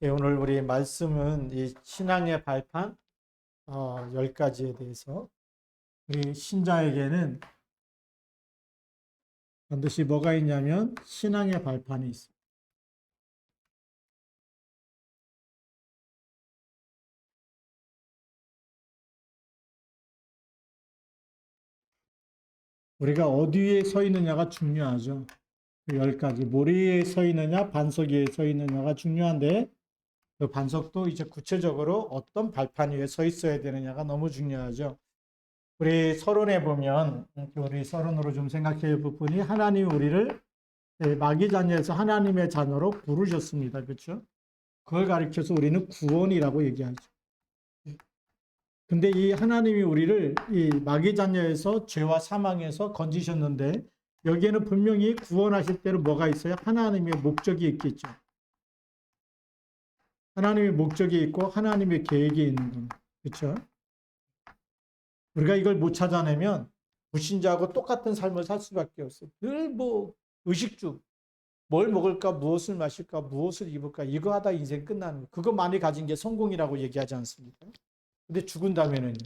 예, 오늘 우리 말씀은 이 신앙의 발판 10가지에 대해서 우리 신자에게는 반드시 뭐가 있냐면 신앙의 발판이 있습니다. 우리가 어디에 서 있느냐가 중요하죠. 그 10가지 모래 위에 서 있느냐 반석 위에 서 있느냐가 중요한데 그 반석도 이제 구체적으로 어떤 발판 위에 서 있어야 되느냐가 너무 중요하죠. 우리 서론에 보면 우리 서론으로 좀 생각해 볼 부분이 하나님이 우리를 마귀 자녀에서 하나님의 자녀로 부르셨습니다. 그렇죠? 그걸 가리켜서 우리는 구원이라고 얘기하죠. 근데 이 하나님이 우리를 이 마귀 자녀에서 죄와 사망에서 건지셨는데 여기에는 분명히 구원하실 때는 뭐가 있어요? 하나님의 목적이 있겠죠. 하나님의 목적이 있고 하나님의 계획이 있는 겁니다. 그렇죠? 우리가 이걸 못 찾아내면 불신자하고 똑같은 삶을 살 수밖에 없어요. 늘 뭐 의식주, 뭘 먹을까, 무엇을 마실까, 무엇을 입을까 이거 하다 인생 끝나는 거. 그거 많이 가진 게 성공이라고 얘기하지 않습니까? 근데 죽은 다음에는요.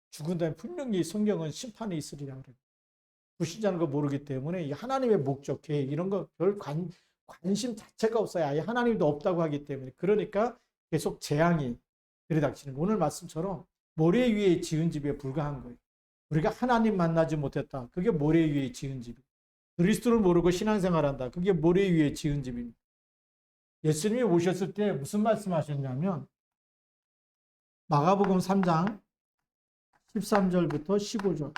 죽은 다음에 분명히 성경은 심판이 있으리라 그래요. 불신자는 거 모르기 때문에 이 하나님의 목적, 계획 이런 거 별 관심 자체가 없어요. 아예 하나님도 없다고 하기 때문에. 그러니까 계속 재앙이 들이닥치는 거예요. 오늘 말씀처럼 모래 위에 지은 집에 불과한 거예요. 우리가 하나님 만나지 못했다. 그게 모래 위에 지은 집이에요. 그리스도를 모르고 신앙생활한다. 그게 모래 위에 지은 집입니다. 예수님이 오셨을 때 무슨 말씀하셨냐면 마가복음 3장 13절부터 15절.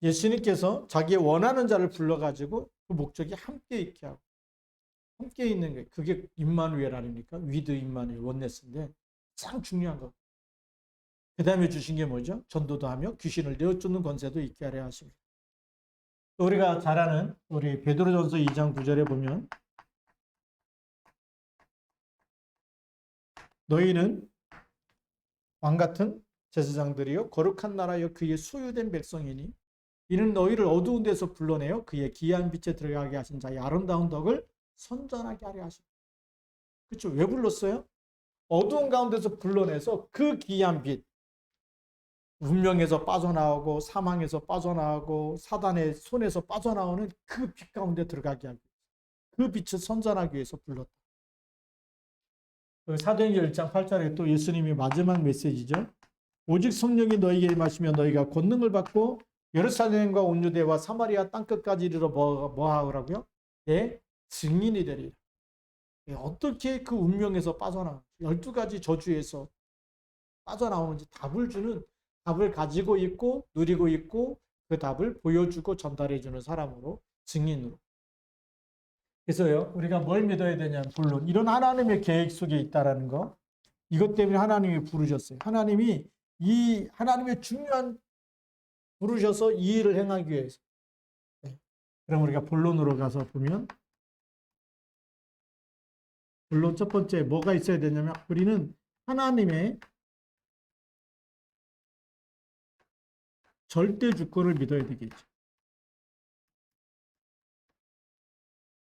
예수님께서 자기의 원하는 자를 불러가지고 그 목적이 함께 있게 하고 함께 있는 게 그게 임마누엘 아닙니까? 위드 임마누엘 원네스인데 가장 중요한 거. 그 다음에 주신 게 뭐죠? 전도도 하며 귀신을 내어쫓는 권세도 있게 하려 하십니다. 또 우리가 잘 아는 우리 베드로전서 2장 9절에 보면 너희는 왕 같은 제사장들이요 거룩한 나라여 그의 소유된 백성이니 이는 너희를 어두운 데서 불러내어 그의 기이한 빛에 들어가게 하신 자의 아름다운 덕을 선전하게 하려 하십니다. 그렇죠? 왜 불렀어요? 어두운 가운데서 불러내서 그 기이한 빛, 운명에서 빠져나오고 사망에서 빠져나오고 사단의 손에서 빠져나오는 그 빛 가운데 들어가게 하기 위해서 그 빛을 선전하기 위해서 불렀다. 사도행전 1장 8절에 또 예수님이 마지막 메시지죠. 오직 성령이 너희에게 임하시면 너희가 권능을 받고 예루살렘과 온 유대와 사마리아 땅끝까지 이르러 뭐 하라고요? 내 증인이 되리라. 어떻게 그 운명에서 빠져나오는지 12가지 저주에서 빠져나오는지 답을 주는 답을 가지고 있고 누리고 있고 그 답을 보여주고 전달해 주는 사람으로 증인으로. 그래서요 우리가 뭘 믿어야 되냐면 물론 이런 하나님의 계획 속에 있다라는 거 이것 때문에 하나님이 부르셨어요. 하나님이 이 하나님의 중요한 부르셔서 이 일을 행하기 위해서. 그럼 우리가 본론으로 가서 보면 본론 첫 번째 뭐가 있어야 되냐면 우리는 하나님의 절대 주권을 믿어야 되겠죠.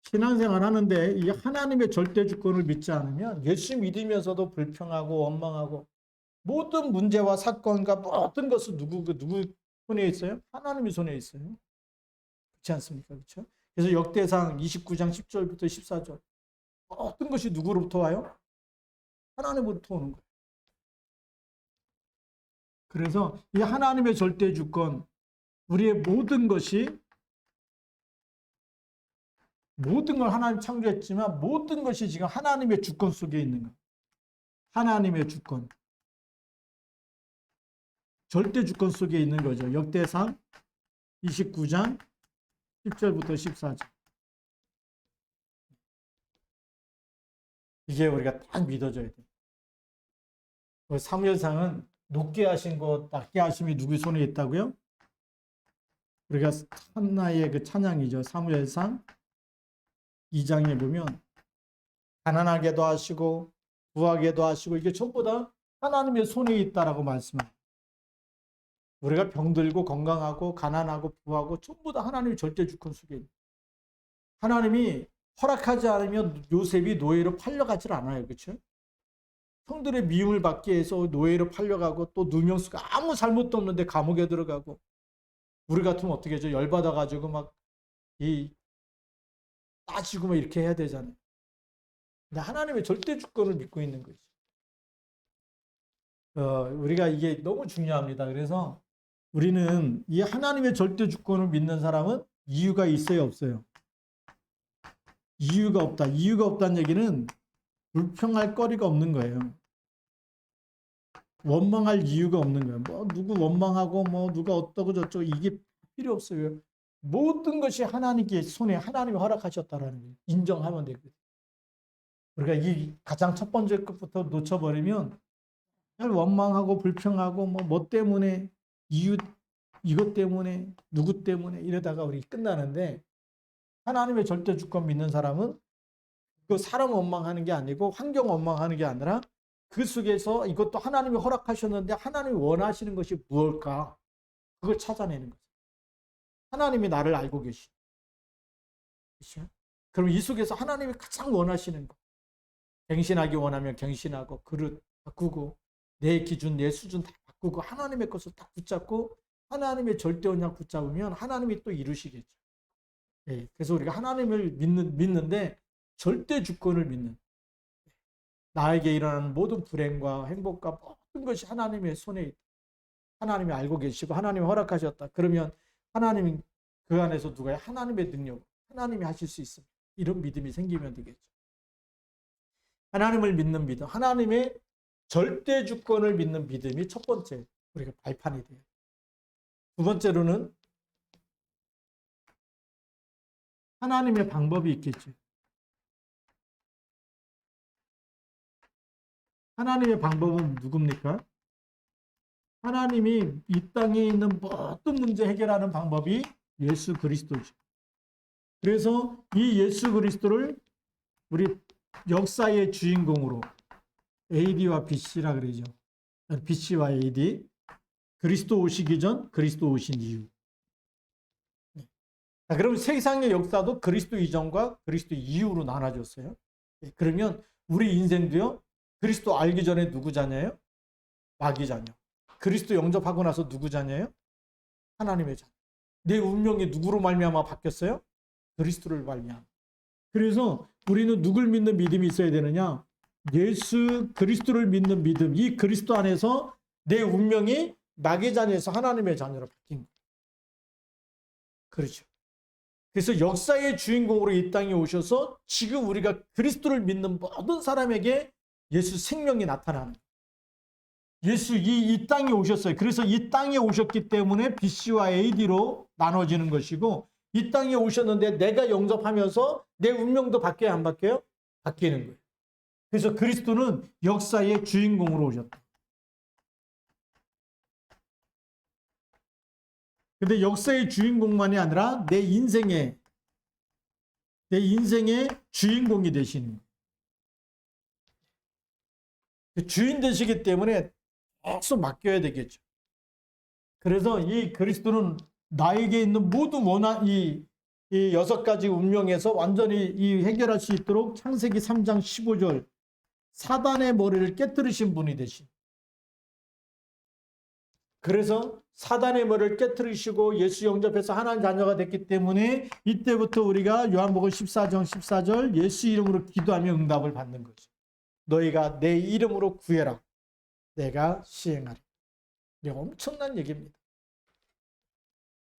신앙생활 하는데 이 하나님의 절대 주권을 믿지 않으면 예수 믿으면서도 불평하고 원망하고 모든 문제와 사건과 모든 것은 누구 손에 있어요? 하나님의 손에 있어요. 그렇지 않습니까? 그렇죠? 그래서 역대상 29장 10절부터 14절 모든 것이 누구로부터 와요? 하나님으로부터 오는 거예요. 그래서 이 하나님의 절대 주권 우리의 모든 걸 하나님 창조했지만 모든 것이 지금 하나님의 주권 속에 있는 거예요. 하나님의 주권. 절대 주권 속에 있는 거죠. 역대상 29장 10절부터 14절. 이게 우리가 딱 믿어줘야 돼요. 사무엘상은 높게 하신 것, 낮게 하심이 누구 손에 있다고요? 우리가 한나의 그 찬양이죠. 사무엘상 2장에 보면 가난하게도 하시고 부하게도 하시고 이게 전부 다 하나님의 손에 있다라고 말씀합니다. 우리가 병들고 건강하고 가난하고 부하고 전부 다 하나님의 절대 주권 속에 있는. 하나님이 허락하지 않으면 요셉이 노예로 팔려가질 않아요. 그렇죠? 형들의 미움을 받기 위해서 노예로 팔려가고 또 누명수가 아무 잘못도 없는데 감옥에 들어가고 우리 같으면 어떻게 하죠? 열받아가지고 막 따지고 막 이렇게 해야 되잖아요. 근데 하나님의 절대 주권을 믿고 있는 거죠. 우리가 이게 너무 중요합니다. 그래서 우리는 이 하나님의 절대 주권을 믿는 사람은 이유가 있어요, 없어요? 이유가 없다. 이유가 없다는 얘기는 불평할 거리가 없는 거예요. 원망할 이유가 없는 거예요. 뭐 누구 원망하고 뭐 누가 어떠고 저쩌고 이게 필요 없어요. 모든 것이 하나님께 손에 하나님이 허락하셨다라는 거예요. 인정하면 되거든요. 우리가 이 가장 첫 번째 것부터 놓쳐버리면 원망하고 불평하고 뭐 때문에 이유 이것 때문에 누구 때문에 이러다가 우리 끝나는데 하나님의 절대 주권 믿는 사람은 그 사람 원망하는 게 아니고 환경 원망하는 게 아니라 그 속에서 이것도 하나님이 허락하셨는데 하나님이 원하시는 것이 무엇일까? 그걸 찾아내는 거죠. 하나님이 나를 알고 계시죠. 그렇죠? 그럼 이 속에서 하나님이 가장 원하시는 거. 갱신하기 원하면 갱신하고 그릇 바꾸고 내 기준, 내 수준 다 바꾸고 하나님의 것을 딱 붙잡고 하나님의 절대 언약 붙잡으면 하나님이 또 이루시겠죠. 예, 그래서 우리가 하나님을 믿는데 절대 주권을 믿는 나에게 일어나는 모든 불행과 행복과 모든 것이 하나님의 손에 있다. 하나님이 알고 계시고 하나님이 허락하셨다. 그러면 하나님이 그 안에서 누가 하나님의 능력, 하나님이 하실 수 있습니다. 이런 믿음이 생기면 되겠죠. 하나님을 믿는 믿음, 하나님의 절대 주권을 믿는 믿음이 첫 번째 우리가 발판이 돼요. 두 번째로는 하나님의 방법이 있겠죠. 하나님의 방법은 누굽니까? 하나님이 이 땅에 있는 모든 문제 해결하는 방법이 예수 그리스도죠. 그래서 이 예수 그리스도를 우리 역사의 주인공으로 AD와 BC라 그러죠. BC와 AD. 그리스도 오시기 전, 그리스도 오신 이후. 자, 그럼 세상의 역사도 그리스도 이전과 그리스도 이후로 나눠졌어요. 그러면 우리 인생도요. 그리스도 알기 전에 누구 자녀예요? 마귀 자녀. 그리스도 영접하고 나서 누구 자녀예요? 하나님의 자녀. 내 운명이 누구로 말미암아 바뀌었어요? 그리스도를 말미암아. 그래서 우리는 누굴 믿는 믿음이 있어야 되느냐? 예수 그리스도를 믿는 믿음. 이 그리스도 안에서 내 운명이 마귀 자녀에서 하나님의 자녀로 바뀐 거예요. 그렇죠. 그래서 역사의 주인공으로 이 땅에 오셔서 지금 우리가 그리스도를 믿는 모든 사람에게 예수 생명이 나타나는 거예요. 예수 이 땅에 오셨어요. 그래서 이 땅에 오셨기 때문에 BC와 AD로 나눠지는 것이고 이 땅에 오셨는데 내가 영접하면서 내 운명도 바뀌어야 안 바뀌어요? 바뀌는 거예요. 그래서 그리스도는 역사의 주인공으로 오셨다. 근데 역사의 주인공만이 아니라 내 인생의 주인공이 되시는 거예요. 주인 되시기 때문에 계속 맡겨야 되겠죠. 그래서 이 그리스도는 나에게 있는 모든 이 6가지 운명에서 완전히 이 해결할 수 있도록 창세기 3장 15절 사단의 머리를 깨뜨리신 분이 되신. 그래서 사단의 머리를 깨뜨리시고 예수 영접해서 하나님 자녀가 됐기 때문에 이때부터 우리가 요한복음 14장 14절 예수 이름으로 기도하며 응답을 받는 거죠. 너희가 내 이름으로 구해라. 내가 시행하리. 엄청난 얘기입니다.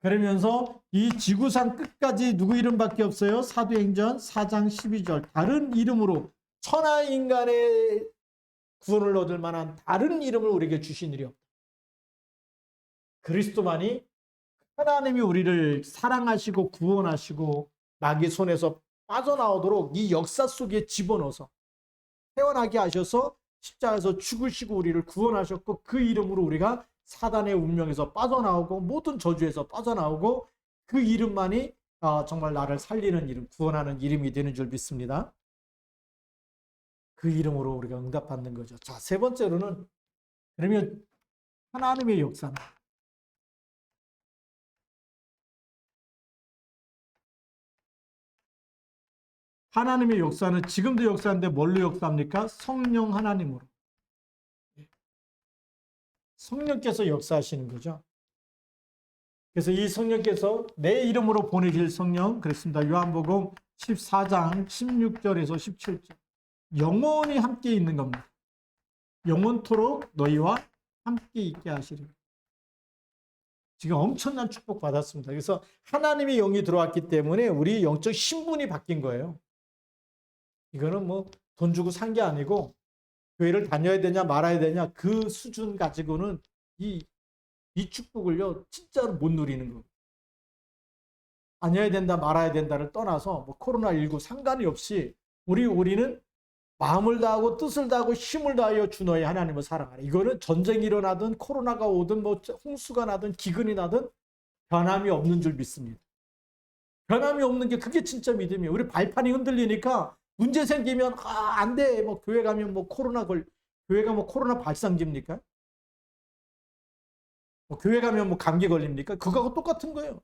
그러면서 이 지구상 끝까지 누구 이름밖에 없어요? 사도행전 4장 12절 다른 이름으로 천하 인간의 구원을 얻을 만한 다른 이름을 우리에게 주신 일이 없다. 그리스도만이 하나님이 우리를 사랑하시고 구원하시고 마귀 손에서 빠져나오도록 이 역사 속에 집어넣어서 태어나게 하셔서 십자가에서 죽으시고 우리를 구원하셨고 그 이름으로 우리가 사단의 운명에서 빠져나오고 모든 저주에서 빠져나오고 그 이름만이 정말 나를 살리는 이름, 구원하는 이름이 되는 줄 믿습니다. 그 이름으로 우리가 응답받는 거죠. 자, 세 번째로는 그러면 하나님의 역사는 하나님의 역사는 지금도 역사인데 뭘로 역사합니까? 성령 하나님으로. 성령께서 역사하시는 거죠. 그래서 이 성령께서 내 이름으로 보내실 성령, 그랬습니다. 요한복음 14장 16절에서 17절. 영원히 함께 있는 겁니다. 영원토록 너희와 함께 있게 하시리라. 지금 엄청난 축복 받았습니다. 그래서 하나님의 영이 들어왔기 때문에 우리 영적 신분이 바뀐 거예요. 이거는 뭐 돈 주고 산 게 아니고 교회를 다녀야 되냐 말아야 되냐 그 수준 가지고는 이 축복을요 진짜로 못 누리는 거. 다녀야 된다 말아야 된다를 떠나서 뭐 코로나19 상관이 없이 우리는 마음을 다하고 뜻을 다하고 힘을 다하여 주 너의 하나님을 사랑하라. 이거는 전쟁이 일어나든 코로나가 오든 뭐 홍수가 나든 기근이 나든 변함이 없는 줄 믿습니다. 변함이 없는 게 그게 진짜 믿음이에요. 우리 발판이 흔들리니까 문제 생기면 안 돼. 뭐 교회 가면 뭐 교회가 뭐 코로나 발상지입니까? 뭐 교회 가면 뭐 감기 걸립니까? 그거하고 똑같은 거예요.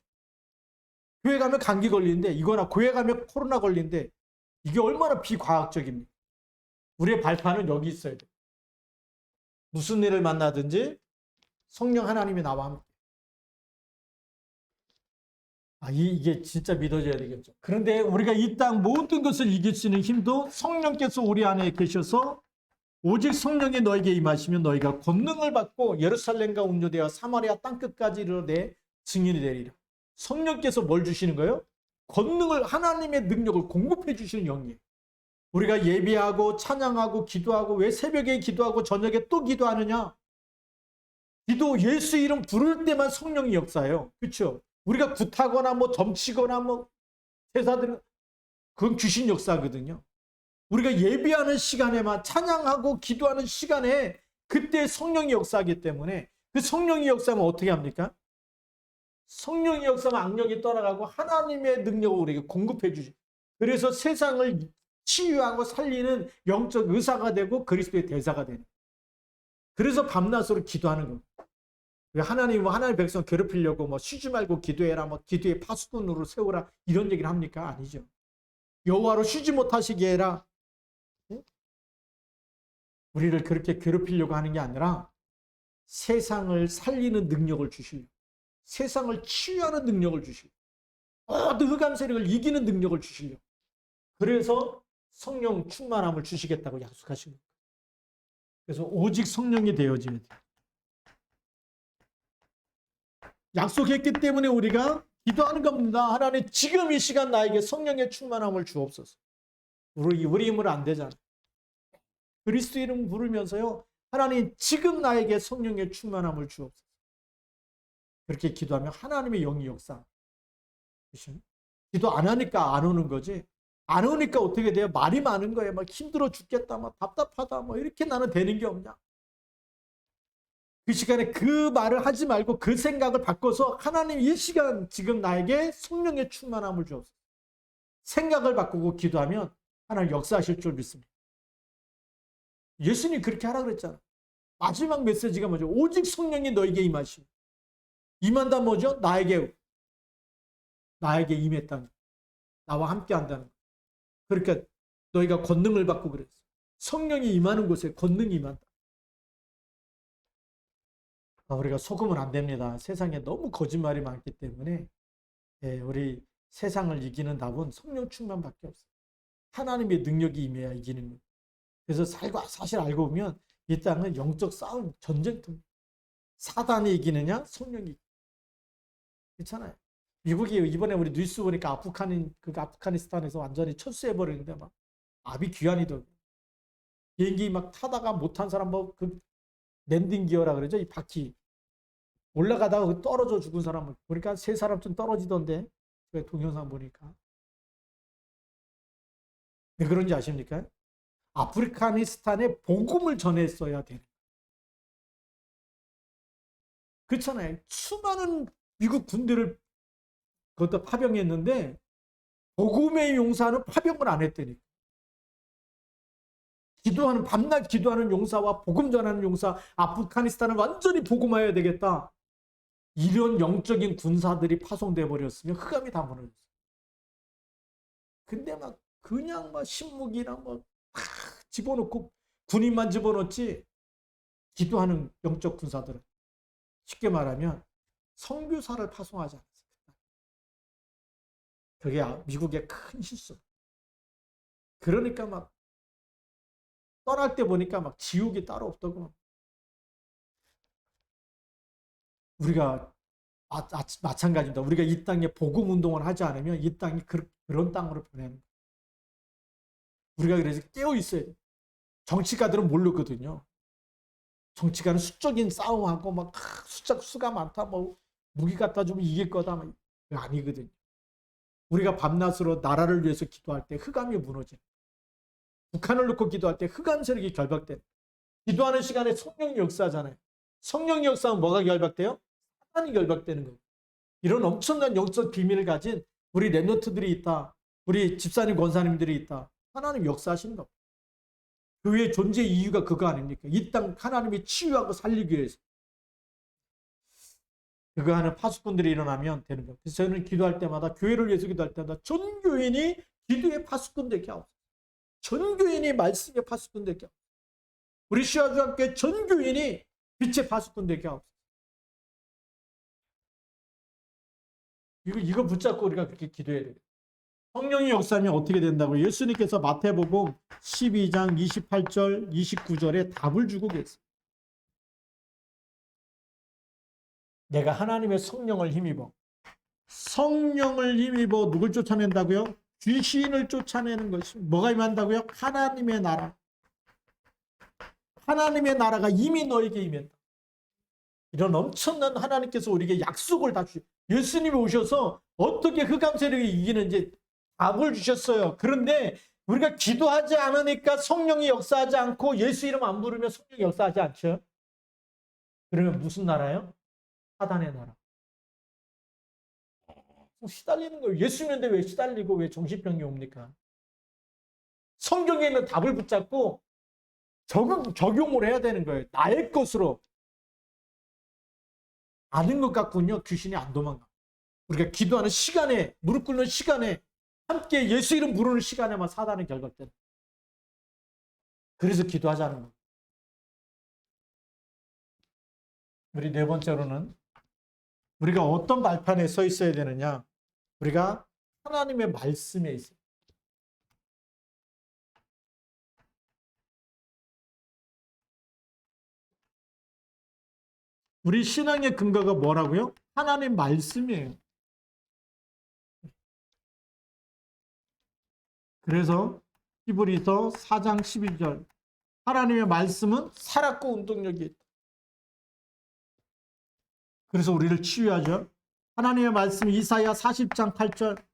교회 가면 감기 걸리는데 이거나 교회 가면 코로나 걸리는데 이게 얼마나 비과학적입니까? 우리의 발판은 여기 있어야 돼. 무슨 일을 만나든지 성령 하나님이 나와 함께. 이게 진짜 믿어져야 되겠죠. 그런데 우리가 이 땅 모든 것을 이길 수 있는 힘도 성령께서 우리 안에 계셔서 오직 성령이 너에게 임하시면 너희가 권능을 받고 예루살렘과 온 유대와 사마리아 땅끝까지 이르러 내 증인이 되리라. 성령께서 뭘 주시는 거예요? 권능을, 하나님의 능력을 공급해 주시는 영이에요. 우리가 예배하고 찬양하고 기도하고 왜 새벽에 기도하고 저녁에 또 기도하느냐? 기도 예수 이름 부를 때만 성령이 역사해요. 그렇죠? 우리가 굿하거나 뭐 점치거나 뭐 제사드리는 그건 귀신 역사거든요. 우리가 예배하는 시간에만 찬양하고 기도하는 시간에 그때 성령이 역사하기 때문에 그 성령이 역사하면 어떻게 합니까? 성령이 역사하면 악령이 떠나가고 하나님의 능력을 우리에게 공급해 주죠. 그래서 세상을 치유하고 살리는 영적 의사가 되고 그리스도의 대사가 되는. 그래서 밤낮으로 기도하는 겁니다. 하나님의 백성 괴롭히려고 뭐 쉬지 말고 기도해라, 뭐 기도의 파수꾼으로 세우라 이런 얘기를 합니까? 아니죠. 여호와로 쉬지 못하시게 해라. 우리를 그렇게 괴롭히려고 하는 게 아니라 세상을 살리는 능력을 주시려고, 세상을 치유하는 능력을 주시려고, 모든 흑암 세력을 이기는 능력을 주시려고. 그래서 성령 충만함을 주시겠다고 약속하신 겁니다. 그래서 오직 성령이 되어져야 돼요. 약속했기 때문에 우리가 기도하는 겁니다. 하나님 지금 이 시간 나에게 성령의 충만함을 주옵소서. 우리 힘으로 안 되잖아요. 그리스도 이름 부르면서요. 하나님 지금 나에게 성령의 충만함을 주옵소서. 그렇게 기도하면 하나님의 영이 역사. 기도 안 하니까 안 오는 거지. 안 오니까 어떻게 돼요? 말이 많은 거예요. 막 힘들어 죽겠다, 막 답답하다, 뭐 이렇게 나는 되는 게 없냐. 그 시간에 그 말을 하지 말고 그 생각을 바꿔서 하나님 이 시간 지금 나에게 성령의 충만함을 주옵소서. 생각을 바꾸고 기도하면 하나님 역사하실 줄 믿습니다. 예수님 그렇게 하라 그랬잖아. 마지막 메시지가 뭐죠? 오직 성령이 너에게 임하시오. 임한다 뭐죠? 나에게 임했다는 거. 나와 함께 한다는 거. 그러니까 너희가 권능을 받고 그랬어. 성령이 임하는 곳에 권능이 임한다. 우리가 속으면 안 됩니다. 세상에 너무 거짓말이 많기 때문에 우리 세상을 이기는 답은 성령 충만밖에 없어요. 하나님의 능력이 임해야 이기는 거예요. 그래서 사실 알고 보면 이 땅은 영적 싸움, 전쟁터입니다. 사단이 이기느냐 성령이 이기느냐. 그렇잖아요. 미국이 이번에 우리 뉴스 보니까 아프가니스탄에서 완전히 철수해버리는데 막 아비 귀환이더라고요. 비행기 막 타다가 못한 사람 뭐 그 랜딩 기어라 그러죠. 이 바퀴 올라가다가 떨어져 죽은 사람 보니까 3사람쯤 떨어지던데 동영상 보니까. 왜 그런지 아십니까? 아프가니스탄에 복음을 전했어야 되는. 그렇잖아요. 수많은 미국 군대를 그것도 파병했는데 복음의 용사는 파병을 안 했다니까. 밤낮 기도하는 용사와 복음 전하는 용사, 아프가니스탄을 완전히 복음화해야 되겠다. 이런 영적인 군사들이 파송돼 버렸으면 흑암이 다 무너졌어요. 근데 막 그냥 막 신무기나 뭐 집어넣고 군인만 집어넣지 기도하는 영적 군사들은 쉽게 말하면 선교사를 파송하지 않았어요. 그게 미국의 큰 실수. 그러니까 막 떠날 때 보니까 막 지옥이 따로 없더고 우리가 마찬가지입니다. 우리가 이 땅에 복음 운동을 하지 않으면 이 땅이 그런 땅으로 변하는 거예요. 우리가 그래서 깨어 있어야 돼요. 정치가들은 모르거든요. 정치가는 수적인 싸움하고 막 수가 많다, 뭐 무기 갖다 주면 이길 거다, 막 아니거든요. 우리가 밤낮으로 나라를 위해서 기도할 때 흑암이 무너지는, 북한을 놓고 기도할 때 흑암 세력이 결박되는, 기도하는 시간에 성령이 역사하잖아요. 성령이 역사하면 뭐가 결박돼요? 사단이 결박되는 거예요. 이런 엄청난 영적 비밀을 가진 우리 랩런트들이 있다. 우리 집사님, 권사님들이 있다. 하나님 역사하시는 겁니다. 교회의 존재 이유가 그거 아닙니까? 이 땅 하나님이 치유하고 살리기 위해서. 그거 하는 파수꾼들이 일어나면 되는 거예요. 그래서 저는 기도할 때마다, 교회를 위해서 기도할 때마다 전 교인이 기도의 파수꾼 되게 하옵소서. 전 교인이 말씀의 파수꾼 되게 하옵소서. 우리 시아주함께 전 교인이 빛의 파수꾼 되게 하옵소서. 이거 붙잡고 우리가 그렇게 기도해야 돼요. 성령이 역사하면 어떻게 된다고? 예수님께서 마태복음 12장 28절 29절에 답을 주고 계세요. 내가 하나님의 성령을 힘입어. 성령을 힘입어 누굴 쫓아낸다고요? 귀신을 쫓아내는 것이. 뭐가 임한다고요? 하나님의 나라. 하나님의 나라가 이미 너에게 임한다. 이런 엄청난 하나님께서 우리에게 약속을 다 주셨어요. 예수님이 오셔서 어떻게 흑암 세력이 이기는지 답을 주셨어요. 그런데 우리가 기도하지 않으니까 성령이 역사하지 않고 예수 이름 안 부르면 성령이 역사하지 않죠. 그러면 무슨 나라요? 사단의 나라. 시달리는 거예요. 예수 믿는데 왜 시달리고 왜 정신병이 옵니까? 성경에 있는 답을 붙잡고 적용을 해야 되는 거예요. 나의 것으로. 아는 것 같군요. 귀신이 안 도망가. 우리가 기도하는 시간에, 무릎 꿇는 시간에, 함께 예수 이름 부르는 시간에만 사단이 결박된다. 그래서 기도하자는 거예요. 우리 네 번째로는 우리가 어떤 발판에 서 있어야 되느냐? 우리가 하나님의 말씀에 있어요. 우리 신앙의 근거가 뭐라고요? 하나님 말씀이에요. 그래서 히브리서 4장 12절 하나님의 말씀은 살았고 운동력이 있다. 그래서 우리를 치유하죠. 하나님의 말씀 이사야 40장 8절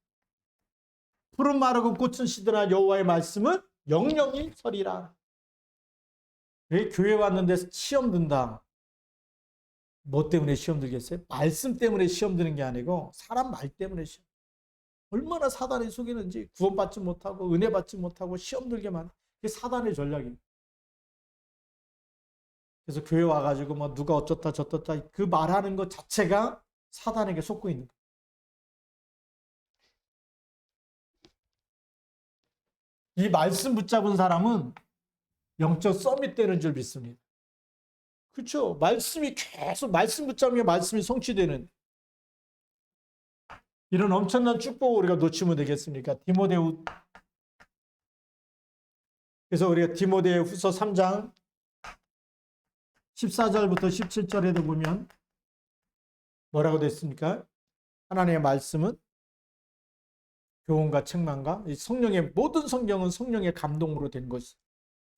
푸른 마르고 꽃은 시드나 여호와의 말씀은 영영이 서리라. 왜 교회 왔는데 시험 든다? 뭐 때문에 시험 들겠어요? 말씀 때문에 시험 드는 게 아니고 사람 말 때문에 시험. 얼마나 사단이 속이는지 구원받지 못하고 은혜 받지 못하고 시험 들게만. 그게 사단의 전략이에요. 그래서 교회 와가지고 뭐 누가 어쩌다 저쩌다 그 말하는 것 자체가 사단에게 속고 있는 거예요. 이 말씀 붙잡은 사람은 영적 서밋 되는 줄 믿습니다. 그렇죠? 말씀이 계속 말씀 붙잡으면 말씀이 성취되는 이런 엄청난 축복을 우리가 놓치면 되겠습니까? 디모데후 그래서 우리가 디모데 후서 3장 14절부터 17절에도 보면 뭐라고 됐습니까? 하나님의 말씀은 교훈과 책망과 성령의 모든 성경은 성령의 감동으로 된 것이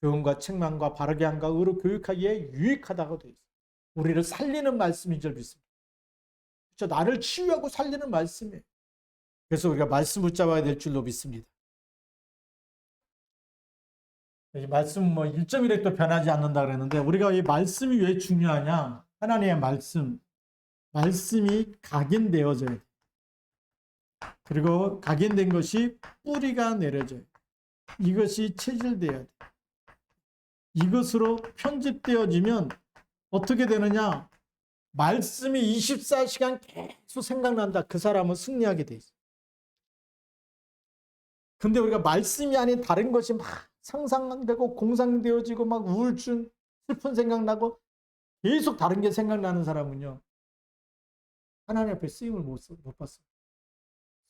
교훈과 책망과 바르게 함과 의로 교육하기에 유익하다고 되어 있어요. 우리를 살리는 말씀인 줄 믿습니다. 그렇죠? 나를 치유하고 살리는 말씀이에요. 그래서 우리가 말씀 붙잡아야 될 줄로 믿습니다. 이 말씀 뭐 1.1획도 변하지 않는다 그랬는데 우리가 이 말씀이 왜 중요하냐? 하나님의 말씀이 각인되어져야 돼. 그리고 각인된 것이 뿌리가 내려져요. 이것이 체질되어야 돼. 이것으로 편집되어지면 어떻게 되느냐? 말씀이 24시간 계속 생각난다. 그 사람은 승리하게 돼 있어. 근데 우리가 말씀이 아닌 다른 것이 막 상상되고 공상되어지고 막 우울증, 슬픈 생각나고 계속 다른 게 생각나는 사람은요, 하나님 앞에 쓰임을 못 봤어요.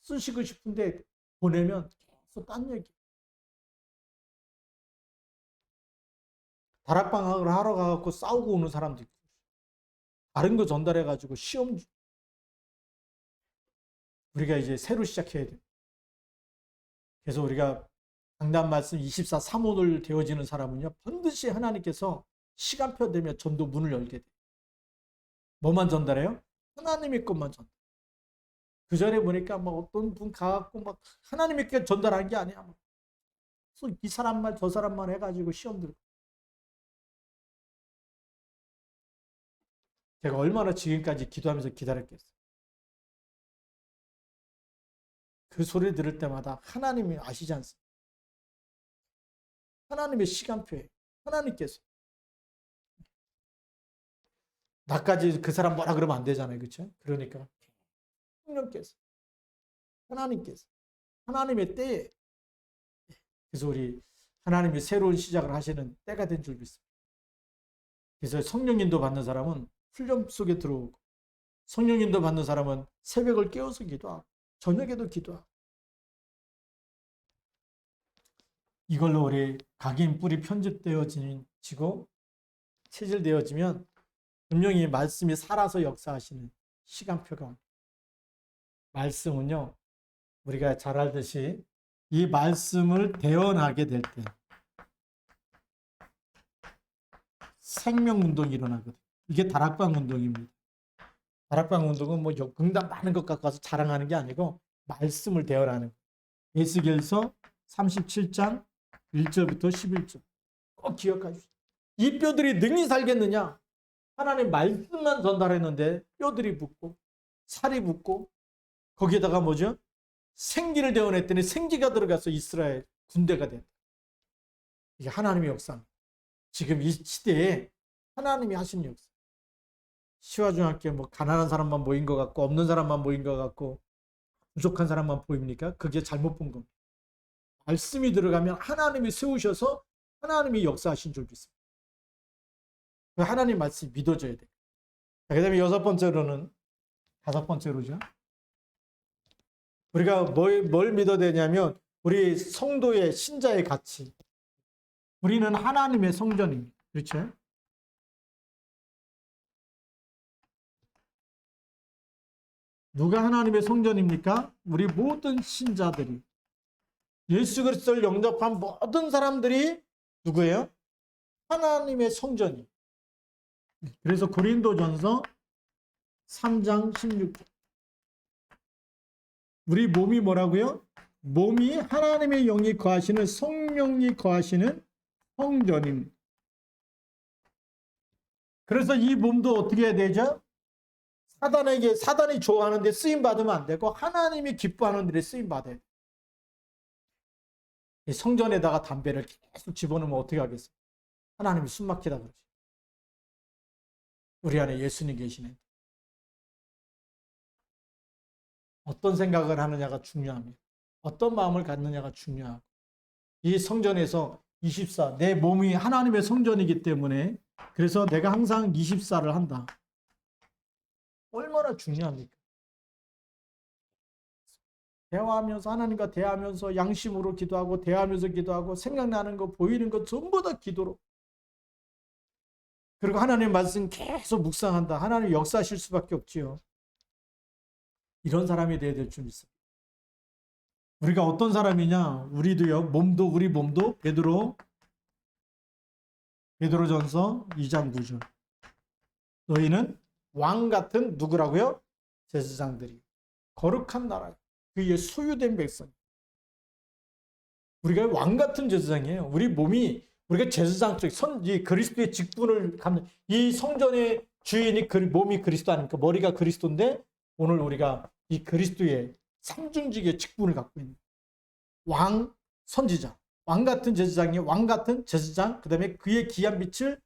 쓰시고 싶은데 보내면 계속 딴 얘기. 다락방학을 하러 가갖고 싸우고 오는 사람도 있고, 다른 거 전달해가지고 시험, 우리가 이제 새로 시작해야 돼. 그래서 우리가 강단 말씀 24/3호를 되어지는 사람은요, 반드시 하나님께서 시간표 되면 전도 문을 열게 돼. 뭐만 전달해요? 하나님의 것만 전달. 그 전에 보니까 막 어떤 분 가갖고 막 하나님의 것 전달한 게 아니야. 그래서 이 사람 말 저 사람 말 해가지고 시험 들고. 제가 얼마나 지금까지 기도하면서 기다렸겠어요. 그 소리 들을 때마다 하나님이 아시지 않습니까? 하나님의 시간표에 하나님께서. 나까지 그 사람 뭐라 그러면 안 되잖아요. 그렇죠? 그러니까 성령께서, 하나님께서, 하나님의 때에, 그래서 우리 하나님이 새로운 시작을 하시는 때가 된 줄 믿습니다. 그래서 성령인도 받는 사람은 훈련 속에 들어오고, 성령인도 받는 사람은 새벽을 깨워서 기도하고 저녁에도 기도하고, 이걸로 우리 각인 뿌리 편집되어지고 체질되어지면 분명히 말씀이 살아서 역사하시는 시간표가, 말씀은요, 우리가 잘 알듯이 이 말씀을 대언하게 될 때 생명운동이 일어나거든요. 이게 다락방 운동입니다. 다락방 운동은 뭐 응답 많은 것 갖고 와서 자랑하는 게 아니고 말씀을 대언하는 거예요. 에스겔서 37장 1절부터 11절 꼭 기억하십시오. 이 뼈들이 능히 살겠느냐? 하나님 말씀만 전달했는데 뼈들이 붙고 살이 붙고 거기에다가 뭐죠? 생기를 대원했더니 생기가 들어가서 이스라엘 군대가 됐다. 이게 하나님의 역사입니다. 지금 이 시대에 하나님이 하신 역사. 시화중학교에 뭐 가난한 사람만 모인 것 같고 없는 사람만 모인 것 같고 부족한 사람만 보입니까? 그게 잘못 본 겁니다. 말씀이 들어가면 하나님이 세우셔서 하나님이 역사하신 줄 믿습니다. 하나님 말씀이 믿어져야 돼요. 그 다음에 다섯 번째로죠. 우리가 뭘 믿어야 되냐면 우리 성도의 신자의 가치. 우리는 하나님의 성전입니다. 그렇죠? 누가 하나님의 성전입니까? 우리 모든 신자들이, 예수 그리스도를 영접한 모든 사람들이 누구예요? 하나님의 성전이. 그래서 고린도전서 3장 16절. 우리 몸이 뭐라고요? 몸이 하나님의 영이 거하시는, 성령이 거하시는 성전입니다. 그래서 이 몸도 어떻게 해야 되죠? 사단이 좋아하는데 쓰임 받으면 안 되고 하나님이 기뻐하는 일에 쓰임 받아야 돼요. 이 성전에다가 담배를 계속 집어넣으면 어떻게 하겠어요? 하나님이 숨막히다 그러죠. 우리 안에 예수님 계시네. 어떤 생각을 하느냐가 중요합니다. 어떤 마음을 갖느냐가 중요하고, 이 성전에서 24, 내 몸이 하나님의 성전이기 때문에 그래서 내가 항상 24를 한다. 얼마나 중요합니까? 대화하면서, 하나님과 대화하면서 양심으로 기도하고, 대화하면서 기도하고, 생각나는 거, 보이는 거 전부 다 기도로. 그리고 하나님의 말씀 계속 묵상한다. 하나님 역사하실 수밖에 없지요. 이런 사람이 되어야 될 줄 믿습니다. 우리가 어떤 사람이냐? 우리 몸도 베드로전서 2장 9절. 너희는 왕 같은 누구라고요? 제사장들이. 거룩한 나라. 그의 소유된 백성. 우리가 왕 같은 제사장이에요. 우리 몸이, 우리가 제사장 쪽, 이 그리스도의 직분을 갖는, 이 성전의 주인이 몸이 그리스도 아닙니까? 머리가 그리스도인데 오늘 우리가 이 그리스도의 상중직의 직분을 갖고 있는 왕, 선지자, 왕 같은 제사장이, 왕 같은 제사장, 그 다음에 그의 귀한 빛을,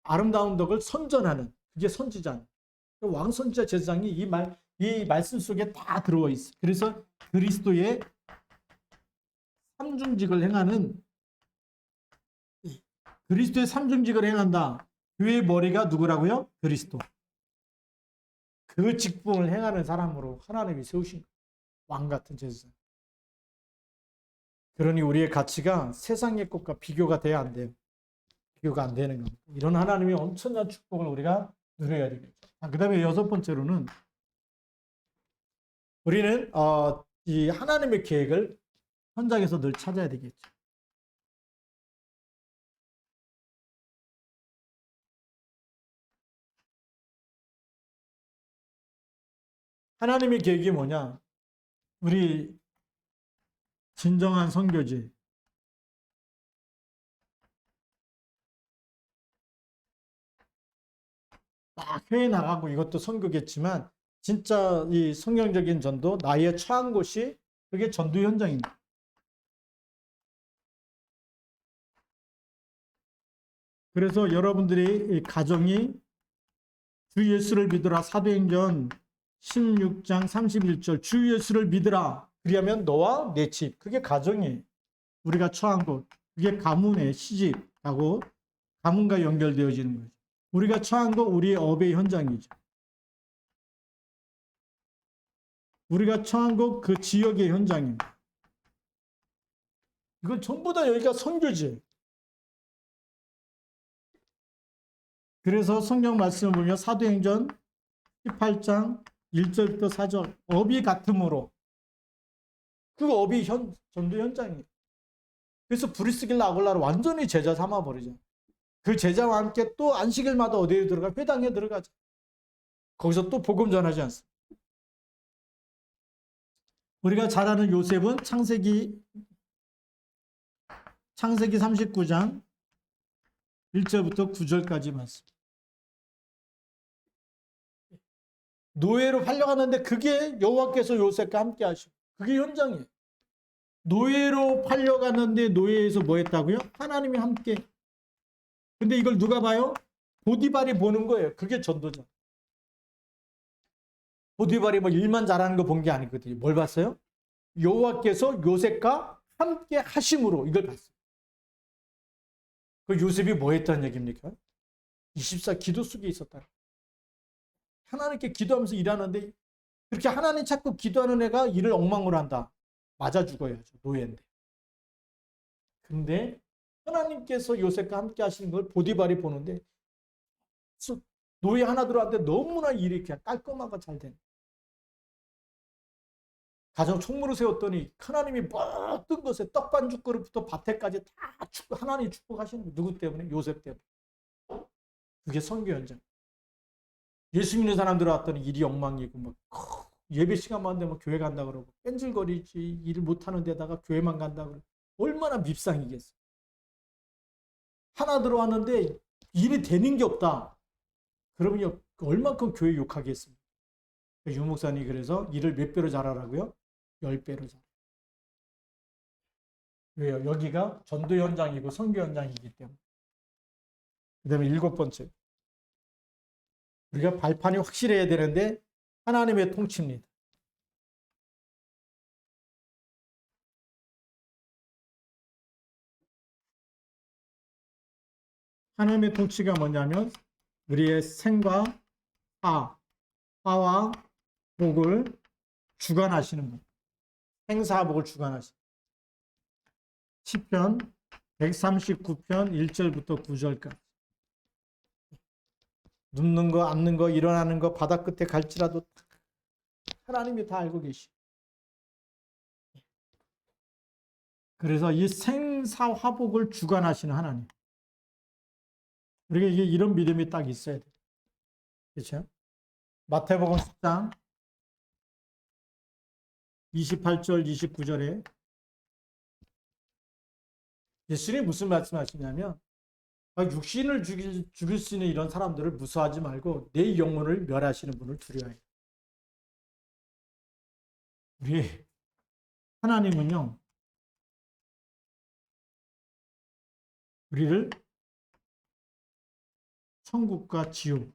아름다운 덕을 선전하는, 그게 선지자. 왕, 선지자, 제사장이 이 말씀 속에 다 들어와 있어요. 그래서 그리스도의 삼중직을 행하는 그리스도의 삼중직을 행한다. 교회의 머리가 누구라고요? 그리스도. 그 직분을 행하는 사람으로 하나님이 세우신 거예요. 왕 같은 제사장. 그러니 우리의 가치가 세상의 것과 비교가 돼야 안 돼요. 비교가 안 되는 겁니다. 이런 하나님의 엄청난 축복을 우리가 누려야 되겠죠. 그 다음에 여섯 번째로는 우리는 이 하나님의 계획을 현장에서 늘 찾아야 되겠죠. 하나님의 계획이 뭐냐? 우리 진정한 선교지. 막 해외 나가고 이것도 선교겠지만 진짜 이 성경적인 전도 나의 처한 곳이 그게 전도 현장입니다. 그래서 여러분들이 이 가정이 주 예수를 믿으라 사도행전 16장 31절 주 예수를 믿으라 그러면 너와 내 집 그게 가정이에요. 우리가 처한 곳 그게 가문의 시집하고 가문과 연결되어지는 거죠. 우리가 처한 곳 우리의 업의 현장이죠. 우리가 처한 곳 그 지역의 현장입니다. 이건 전부 다 여기가 선교지예요. 그래서 성경 말씀을 보면 사도행전 18장 1절부터 4절 업이 같음으로 그 업이 전도 현장이에요. 그래서 브리스길라 아굴라를 완전히 제자 삼아버리죠. 그 제자와 함께 또 안식일마다 어디에 들어가? 회당에 들어가죠. 거기서 또 복음 전하지 않습니다. 우리가 잘 아는 요셉은 창세기 39장 1절부터 9절까지 말씀. 노예로 팔려가는데 그게 여호와께서 요셉과 함께 하시고 그게 현장이에요. 노예로 팔려가는데 노예에서 뭐 했다고요? 하나님이 함께. 근데 이걸 누가 봐요? 보디발이 보는 거예요. 그게 전도자. 보디발이 뭐 일만 잘하는 거 본 게 아니거든요. 뭘 봤어요? 여호와께서 요셉과 함께 하심으로 이걸 봤어요. 그 요셉이 뭐 했다는 얘기입니까? 24 기도 속에 있었다. 하나님께 기도하면서 일하는데 그렇게 하나님 찾고 기도하는 애가 일을 엉망으로 한다. 맞아 죽어야죠. 노예인데. 근데 하나님께서 요셉과 함께 하시는 걸 보디발이 보는데 노예 하나 들어왔는데 너무나 일이 그냥 깔끔하고 잘 되는. 가정 총무를 세웠더니 하나님이 모든 것에 떡반죽 그릇부터 밭에까지 다 하나님이 축복하시는 거예요. 누구 때문에? 요셉 때문에. 그게 선교 현장. 예수 믿는 사람들 왔더니 일이 엉망이고 막 예배 시간만 되면 교회 간다 그러고 뺀질거리지 일을 못하는 데다가 교회만 간다 그러고 얼마나 밉상이겠어. 하나 들어왔는데 일이 되는 게 없다. 그러면 얼만큼 교회 욕하겠습니까? 유목사님이 그래서 일을 몇 배로 잘하라고요? 10배로 잘. 왜요? 여기가 전도 현장이고 선교 현장이기 때문에. 그 다음에 7번째. 우리가 발판이 확실해야 되는데 하나님의 통치입니다. 하나님의 통치가 뭐냐면 우리의 생과 화와 복을 주관하시는 분. 생사복을 주관하시는 시편 139편 1절부터 9절까지. 눕는 거, 앉는 거, 일어나는 거, 바닥 끝에 갈지라도 하나님이 다 알고 계시고. 그래서 이 생사화복을 주관하시는 하나님. 우리가 이게 이런 믿음이 딱 있어야 돼요. 그렇죠? 마태복음 10장 28절, 29절에 예수님이 무슨 말씀하시냐면 육신을 죽일 수 있는 이런 사람들을 무서워하지 말고 내 영혼을 멸하시는 분을 두려워해요. 우리 하나님은요, 우리를 천국과 지옥,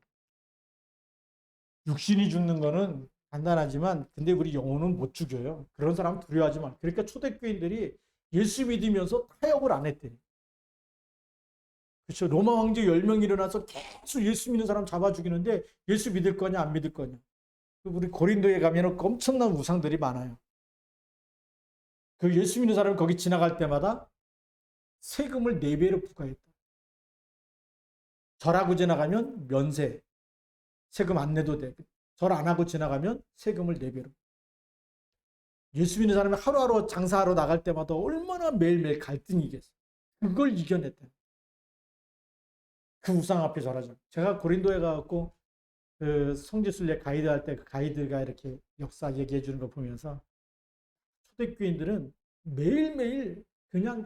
육신이 죽는 거는 간단하지만 근데 우리 영혼은 못 죽여요. 그런 사람 두려워하지 마. 그러니까 초대교인들이 예수 믿으면서 타협을 안 했대요. 그렇죠. 로마 황제 10명 일어나서 계속 예수 믿는 사람 잡아 죽이는데 예수 믿을 거냐 안 믿을 거냐. 우리 고린도에 가면 엄청난 우상들이 많아요. 그 예수 믿는 사람이 거기 지나갈 때마다 세금을 4배로 부과했다. 절하고 지나가면 면세, 세금 안 내도 돼. 절 안 하고 지나가면 세금을 4배로. 예수 믿는 사람이 하루하루 장사하러 나갈 때마다 얼마나 매일매일 갈등이겠어. 그걸 이겨냈다. 그 우상 앞에 절하죠. 제가 고린도에 가갖고 그 성지순례 가이드 할 때 그 가이드가 이렇게 역사 얘기해 주는 거 보면서 초대교인들은 매일매일 그냥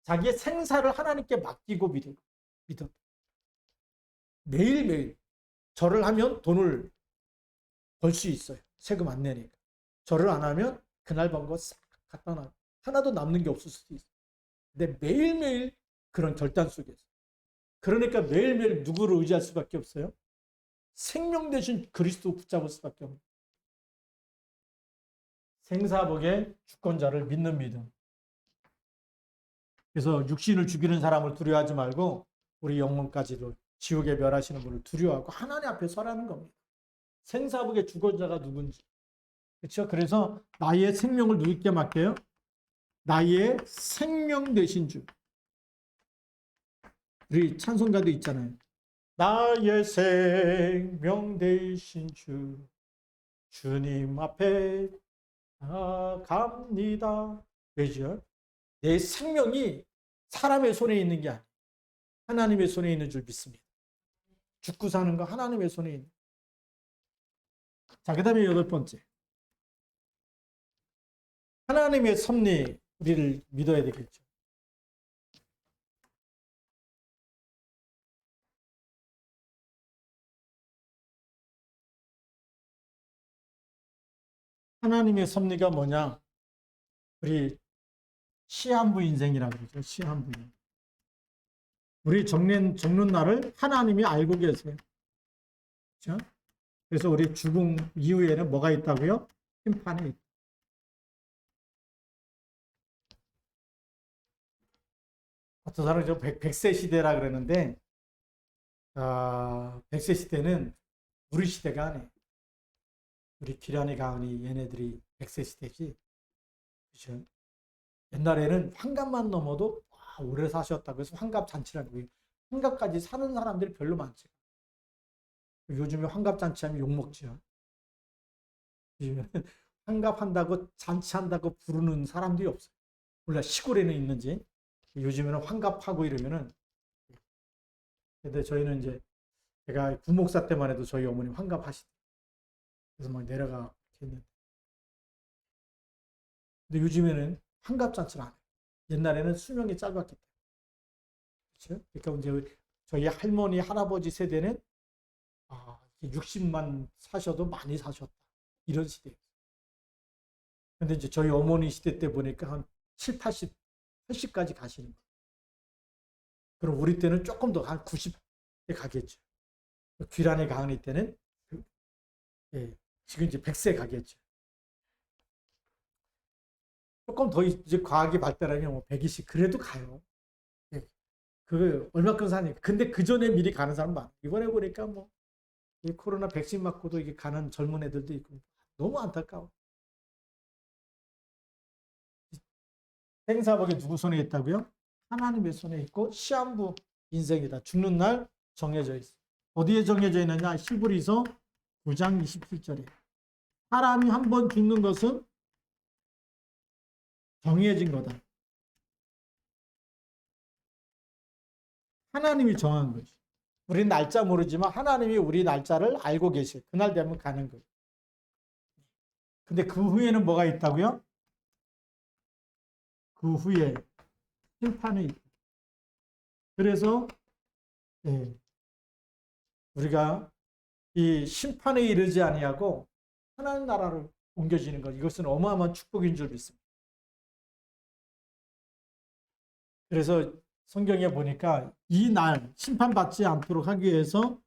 자기의 생사를 하나님께 맡기고 믿었다. 매일매일 절을 하면 돈을 벌 수 있어요. 세금 안 내니까. 절을 안 하면 그날 번 거 싹 갖다 놔. 하나도 남는 게 없을 수도 있어요. 근데 매일매일 그런 결단 속에서. 그러니까 매일매일 누구를 의지할 수밖에 없어요? 생명 대신 그리스도 붙잡을 수밖에 없는. 생사복의 주권자를 믿는 믿음. 그래서 육신을 죽이는 사람을 두려워하지 말고 우리 영혼까지도 지옥에 멸하시는 분을 두려워하고 하나님 앞에 서라는 겁니다. 생사복의 주권자가 누군지. 그렇죠? 그래서 나의 생명을 누구께 맡겨요? 나의 생명 되신 주. 우리 찬송가도 있잖아요. 나의 생명 되신 주, 주님 앞에 나갑니다. 왜죠? 내 생명이 사람의 손에 있는 게 아니에요. 하나님의 손에 있는 줄 믿습니다. 죽고 사는 거 하나님의 손에 있는. 자, 그 다음에 8번째. 하나님의 섭리, 우리를 믿어야 되겠죠. 하나님의 섭리가 뭐냐? 우리 시한부 인생이라고 그러죠. 시한부 인생. 우리 죽는 날을 하나님이 알고 계세요. 그렇죠? 그래서 우리 죽음 이후에는 뭐가 있다고요? 심판이 있다. 어떤 사람은 100세 시대라 그러는데 100세 시대는 우리 시대가 아니에요. 우리 기란이 가은이 얘네들이 100세 시대지. 그렇죠? 옛날에는 환갑만 넘어도 오래 사셨다고 해서 환갑 잔치라고 해요. 환갑까지 사는 사람들이 별로 많지. 요즘에 환갑 잔치하면 욕먹지요. 요즘에 환갑한다고 잔치한다고 부르는 사람들이 없어요. 몰라 시골에는 있는지. 요즘에는 환갑하고 이러면은. 근데 저희는 이제 제가 구목사 때만 해도 저희 어머니 환갑하시대. 그래서 막 내려가 했는데. 근데 요즘에는 환갑 잔치를 안 해요. 옛날에는 수명이 짧았기 때문에. 그렇죠? 그러니까 이제 저희 할머니, 할아버지 세대는 60만 사셔도 많이 사셨다. 이런 시대예요. 근데 이제 저희 어머니 시대 때 보니까 한 7, 80, 80까지 가시는 거예요. 그럼 우리 때는 조금 더 한 90에 가겠죠. 귀란의 가은이 때는 지금 이제 100세 가겠죠. 조금 더 이제 과학이 발달하면 뭐 120 그래도 가요. 그 얼마큼 사니까. 근데 그 전에 미리 가는 사람 많아. 이번에 보니까 뭐 이 코로나 백신 맞고도 이게 가는 젊은 애들도 있고 너무 안타까워. 생사복이 누구 손에 있다고요? 하나님의 손에 있고 시한부 인생이다. 죽는 날 정해져 있어. 어디에 정해져 있느냐? 히브리서 9장 27절에 사람이 한 번 죽는 것은 정해진 거다. 하나님이 정한 거지. 우리는 날짜 모르지만 하나님이 우리 날짜를 알고 계셔요. 그날 되면 가는 거예요. 근데 그 후에는 뭐가 있다고요? 그 후에 심판이 있다. 그래서 우리가 이 심판에 이르지 아니하고 하나님 나라를 옮겨지는 것, 이것은 어마어마한 축복인 줄 믿습니다. 그래서 성경에 보니까 이 날 심판받지 않도록 하기 위해서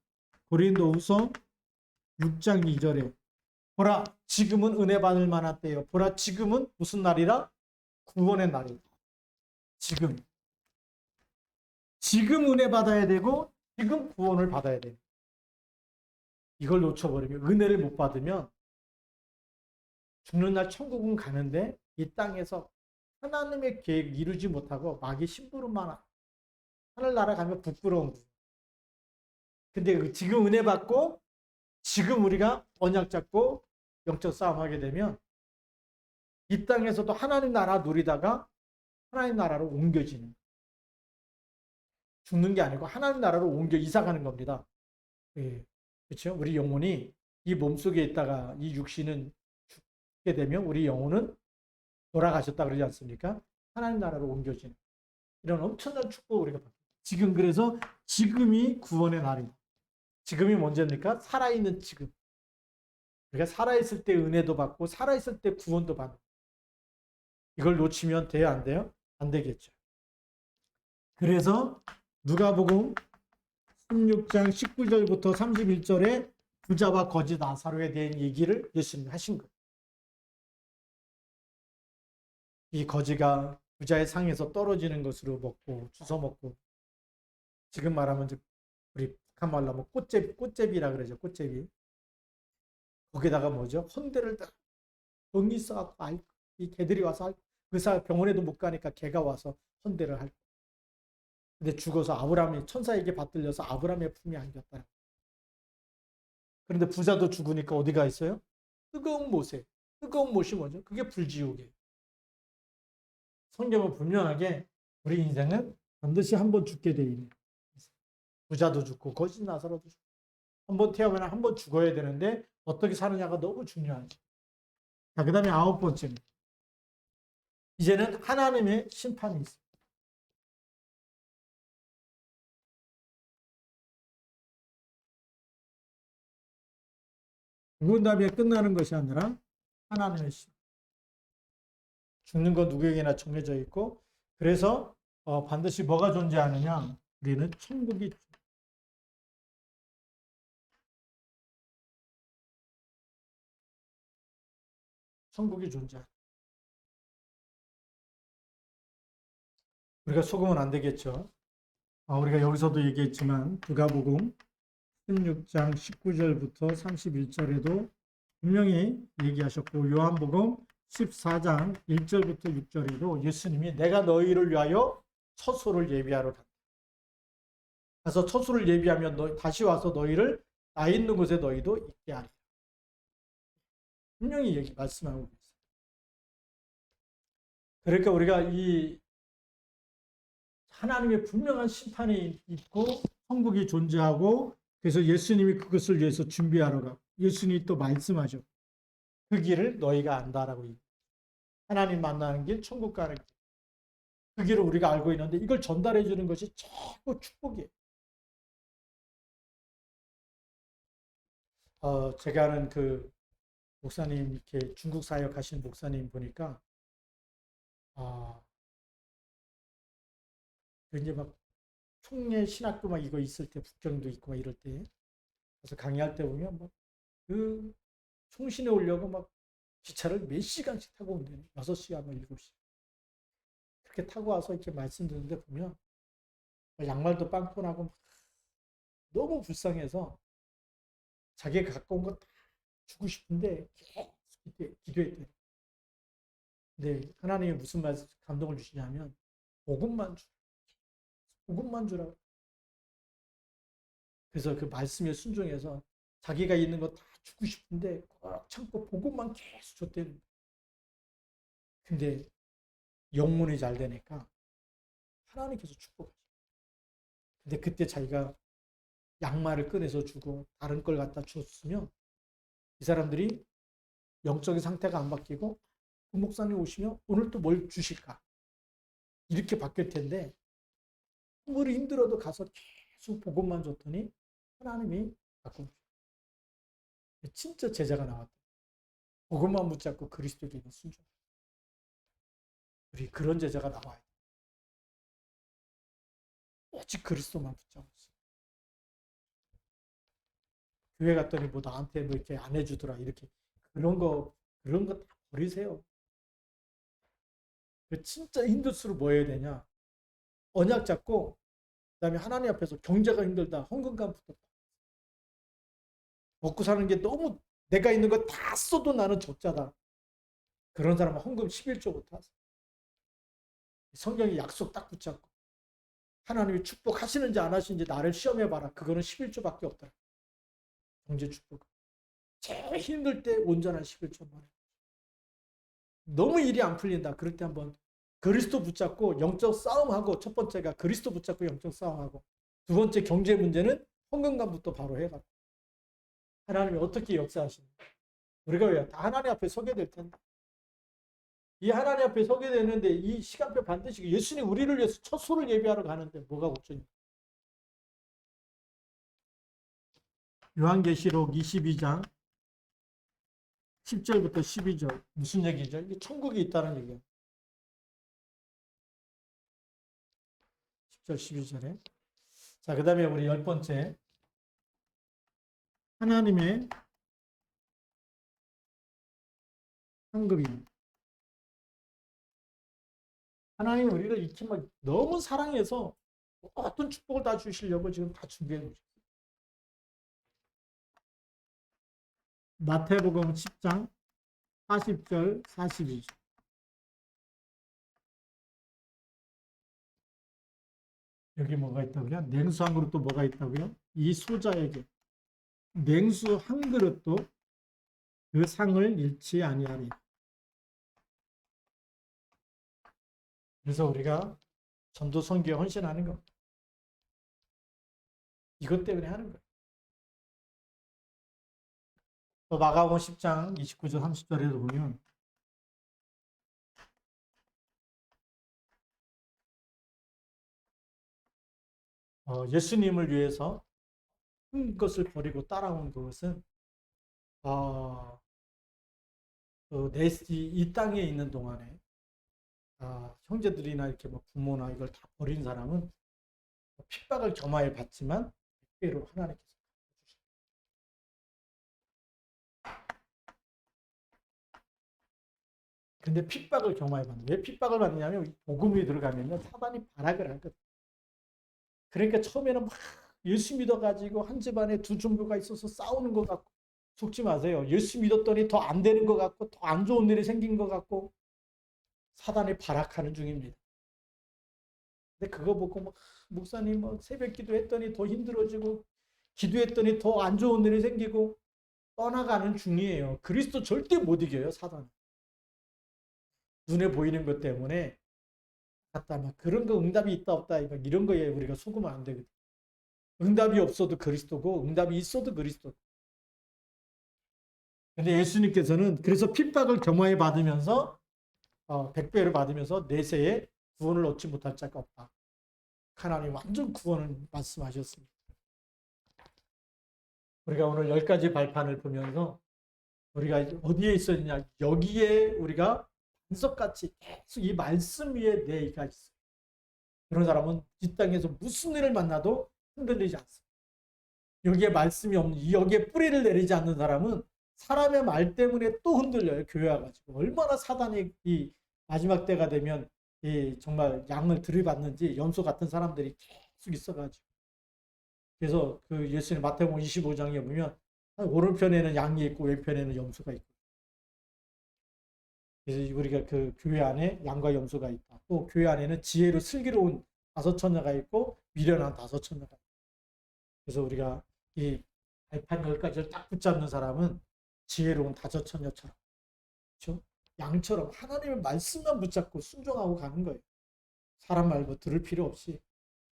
고린도후서 6장 2절에 보라 지금은 은혜 받을 만한 때요. 보라 지금은 무슨 날이라? 구원의 날이다. 지금. 지금 은혜 받아야 되고 지금 구원을 받아야 돼. 이걸 놓쳐버리면 은혜를 못 받으면 죽는 날 천국은 가는데 이 땅에서 하나님의 계획 이루지 못하고 마귀 심부름만 하늘나라 가면 부끄러운 거예요. 근데 지금 은혜 받고 지금 우리가 언약 잡고 영적 싸움하게 되면 이 땅에서도 하나님 나라 누리다가 하나님 나라로 옮겨지는, 죽는 게 아니고 하나님 나라로 옮겨 이사가는 겁니다. 예. 그렇죠? 우리 영혼이 이 몸속에 있다가 이 육신은 죽게 되면 우리 영혼은 돌아가셨다 그러지 않습니까? 하나님 나라로 옮겨지는 이런 엄청난 축복을 우리가 받습니다. 지금 그래서 지금이 구원의 날입니다. 지금이 언제입니까? 살아있는 지금. 우리가 살아있을 때 은혜도 받고 살아있을 때 구원도 받는. 이걸 놓치면 돼요? 안 돼요? 안 되겠죠. 그래서 누가복음 16장 19절부터 31절에 부자와 거지 나사로에 대한 얘기를 예수님이 하신 거예요. 이 거지가 부자의 상에서 떨어지는 것으로 먹고 주워 먹고, 지금 말하면 우리 북한 말로 하면 꽃제비라 그러죠. 꽃제비. 거기다가 뭐죠? 헌대를 다 병이 있어갖고 이 개들이 와서 의사 병원에도 못 가니까 개가 와서 헌대를 할. 근데 죽어서 아브라함이 천사에게 받들려서 아브라함의 품에 안겼다. 그런데 부자도 죽으니까 어디가 있어요? 뜨거운 못에. 뜨거운 못이 뭐죠? 그게 불지옥이에요. 성경은 분명하게 우리 인생은 반드시 한번 죽게 돼 있는. 부자도 죽고 거짓 나사로도 죽고 한번 태어나면 한번 죽어야 되는데 어떻게 사느냐가 너무 중요하죠. 자, 그 다음에 9번째. 이제는 하나님의 심판이 있습니다. 죽은 다음에 끝나는 것이 아니라 하나님의 심판. 죽는 건 누구에게나 정해져 있고, 그래서 반드시 뭐가 존재하느냐? 우리는 천국이 존재하는. 우리가 속으면 안 되겠죠. 우리가 여기서도 얘기했지만 누가복음 16장 19절부터 31절에도 분명히 얘기하셨고, 요한복음 14장 1절부터 6절에도 예수님이 내가 너희를 위하여 처소를 예비하러 간다. 그래서 처소를 예비하면 다시 와서 너희를 나 있는 곳에 너희도 있게 하리라. 분명히 말씀하고 있어요. 그러니까 우리가 이 하나님의 분명한 심판이 있고 천국이 존재하고, 그래서 예수님이 그것을 위해서 준비하러 가고, 예수님이 또 말씀하죠. 그 길을 너희가 안다라고. 하나님 만나는 길, 천국 가는 길. 그 길을 우리가 알고 있는데 이걸 전달해 주는 것이 최고 축복이에요. 제가 아는 그 목사님, 이렇게 중국 사역 하시는 목사님 보니까, 이제 막 총회 신학교 막 이거 있을 때, 북경도 있고 막 이럴 때, 그래서 강의할 때 보면 막 그 총신에 오려고 막 기차를 몇 시간씩 타고 온대요. 6시간, 뭐 7시간. 그렇게 타고 와서 이렇게 말씀 듣는데 보면 양말도 빵꾸 나고 너무 불쌍해서 자기가 갖고 온 거 다 주고 싶은데 계속 기도했대요. 근데 하나님이 무슨 말씀 감동을 주시냐면 복음만 주라고. 그래서 그 말씀에 순종해서 자기가 있는 거 다 주고 싶은데 꼭 참고 복음만 계속 줬대는 거예요. 근데 영문이 잘 되니까 하나님께서 축복하죠. 근데 그때 자기가 양말을 꺼내서 주고 다른 걸 갖다 줬으면 이 사람들이 영적인 상태가 안 바뀌고 그 목사님 오시면 오늘 또 뭘 주실까? 이렇게 바뀔 텐데 아무리 힘들어도 가서 계속 복음만 줬더니 하나님이 바꾸죠. 진짜 제자가 나왔다. 복음만 붙잡고 그리스도에게 순종. 우리 그런 제자가 나와야 돼. 오직 그리스도만 붙잡고 있어. 교회 갔더니 뭐 나한테 뭐 이렇게 안 해주더라 이렇게 그런 거 다 버리세요. 그 진짜 힘들수록 뭐 해야 되냐? 언약 잡고 그다음에 하나님 앞에서 경제가 힘들다. 헌금감부터 먹고 사는 게 너무 내가 있는 거 다 써도 나는 적자다. 그런 사람은 헌금 11조부터 하세요. 성경이 약속 딱 붙잡고 하나님이 축복하시는지 안 하시는지 나를 시험해봐라. 그거는 11조밖에 없더라. 경제 축복. 제일 힘들 때 온전한 11조만 해. 너무 일이 안 풀린다. 그럴 때 한번 그리스도 붙잡고 영적 싸움하고, 첫 번째가 그리스도 붙잡고 영적 싸움하고, 두 번째 경제 문제는 헌금감부터 바로 해가지고 하나님이 어떻게 역사하시는가. 우리가 왜 다 하나님 앞에 서게 될 텐데, 이 하나님 앞에 서게 되는데 이 시간표 반드시 예수님 우리를 위해서 첫 소를 예비하러 가는데 뭐가 걱정이야. 요한계시록 22장 10절부터 12절 무슨 얘기죠? 이게 천국이 있다는 얘기예요. 10절 12절에. 자, 그 다음에 우리 10번째, 하나님의 상급임. 하나님 우리를 이렇게 막 너무 사랑해서 어떤 축복을 다 주시려고 지금 다 준비해 놓으셨어요. 마태복음 10장 40절 42절. 여기 뭐가 있다고요? 냉수 한 그릇도 뭐가 있다고요? 이 소자에게 냉수 한 그릇도 그 상을 잃지 아니하리. 그래서 우리가 전도 선교에 헌신하는 거, 이것 때문에 하는 거예요. 또 마가복음 10장 29절 30절에도 보면 예수님을 위해서 큰 것을 버리고 따라온 그것은 이 땅에 있는 동안에 형제들이나 이렇게 뭐 부모나 이걸 다 버린 사람은 핍박을 겸하여 받지만 백배로 하나님께서 주십니다. 근데 핍박을 겸하여 받는, 왜 핍박을 받느냐면 복음이 들어가면요 사단이 발악을 하거든. 그러니까 처음에는 막 예수 믿어가지고 한 집안에 두 종교가 있어서 싸우는 것 같고, 속지 마세요. 예수 믿었더니 더 안 되는 것 같고 더 안 좋은 일이 생긴 것 같고 사단이 발악하는 중입니다. 근데 그거 보고 막 목사님 뭐 새벽 기도했더니 더 힘들어지고 기도했더니 더 안 좋은 일이 생기고 떠나가는 중이에요. 그리스도 절대 못 이겨요, 사단. 눈에 보이는 것 때문에 갖다 막 그런 거 응답이 있다 없다 이런 거에 우리가 속으면 안 되거든. 응답이 없어도 그리스도고 응답이 있어도 그리스도. 근데 예수님께서는 그래서 핍박을 겸하여 받으면서 100배를 받으면서 내세에 구원을 얻지 못할 자가 없다. 하나님 완전 구원을 말씀하셨습니다. 우리가 오늘 10가지 발판을 보면서 우리가 어디에 있었냐, 여기에 우리가 반석같이 계속 이 말씀 위에 내가 있어요. 그런 사람은 이 땅에서 무슨 일을 만나도 흔들리지 않습니다. 여기에 말씀이 없는, 여기에 뿌리를 내리지 않는 사람은 사람의 말 때문에 또 흔들려요. 교회 와가지고 얼마나 사단이 이 마지막 때가 되면 이 정말 양을 들이받는지 염소 같은 사람들이 계속 있어가지고, 그래서 그 예수님 마태복음 25장에 보면 오른편에는 양이 있고 왼편에는 염소가 있고, 그래서 우리가 그 교회 안에 양과 염소가 있다. 또 교회 안에는 지혜로 슬기로운 5처녀가 있고 미련한 5처녀가 있다. 그래서 우리가 이 발판 10가지를 딱 붙잡는 사람은 지혜로운 5처녀처럼, 그렇죠? 양처럼 하나님의 말씀만 붙잡고 순종하고 가는 거예요. 사람 말 뭐 들을 필요 없이.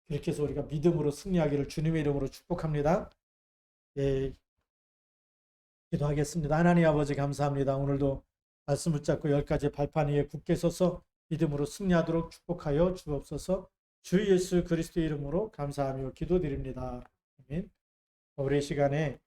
그렇게 해서 우리가 믿음으로 승리하기를 주님의 이름으로 축복합니다. 예, 기도하겠습니다. 하나님 아버지 감사합니다. 오늘도 말씀 붙잡고 10가지 발판 위에 굳게 서서 믿음으로 승리하도록 축복하여 주옵소서. 주 예수 그리스도의 이름으로 감사하며 기도드립니다. 아멘. 우리 시간에